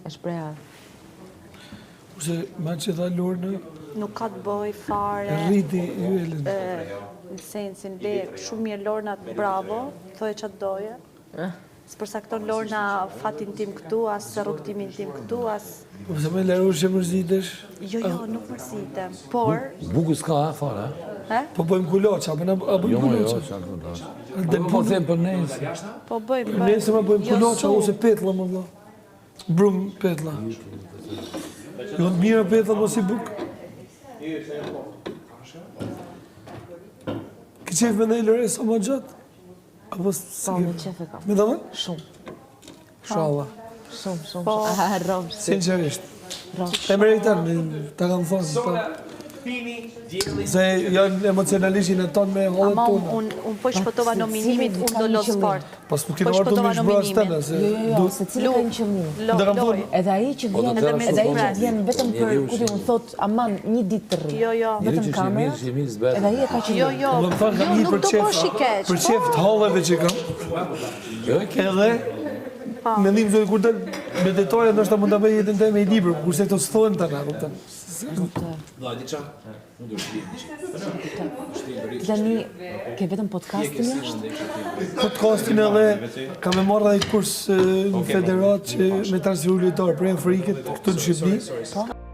E shpreha. Kurse ma që tha Lorna, Nuk ka të bëj fare. rriti Juelin. Në sensin, be, shumë mirë Lorna, bravo, thoje që të doje. S'përsakton Lorna fatin tim këtu, as rrugtimin tim këtu, as... Po se me larush që mërzitesh, Jo, nuk përzitem, por... Buku s'ka, fare. po bëjmë kuloqa, a bëjmë Jo, kuloqa. po them për nesër. Po bëjmë, Nëse ma bëjmë kuloqa ose petla, më vla. Brum petla. Jo të mira petla, po si buk. Ki qef me nej lëre sa ma gjatë? Apo Po, me qef e kam. me dhe më? Shumë. Shala. Shumë. A harrom. Sinqerisht. Te meritan, ta kam thonë. Se janë emocionalisht në tonë me hollet Ama tonë. unë po shpëtova nominimit, unë do los sport. Pas më kina orë të më shbëra stëna, se... Jo, se cilë ka një qëmim. Dhe kam Loj. thonë, Edhe ai që vjen, edhe me edhe ai që stres. vjen vetëm për kuti unë thot, aman, një ditë të rri. Jo. Vetëm kamera. Edhe ai e ka që Jo, më më thonë, kam një nuk për do bosh i keq. për qef të holleve që kam. Edhe, mendim zoj kur del me detaje, ndoshta mund ta bëj jetën time i libër, kurse këto s'thohen tani, kupton. Tani, ke vetëm podcastin jashtë? Podcastin edhe kam e marrë edhe kurs në federat që me transferu lojtar për Afrikët këtu në Shqipëri.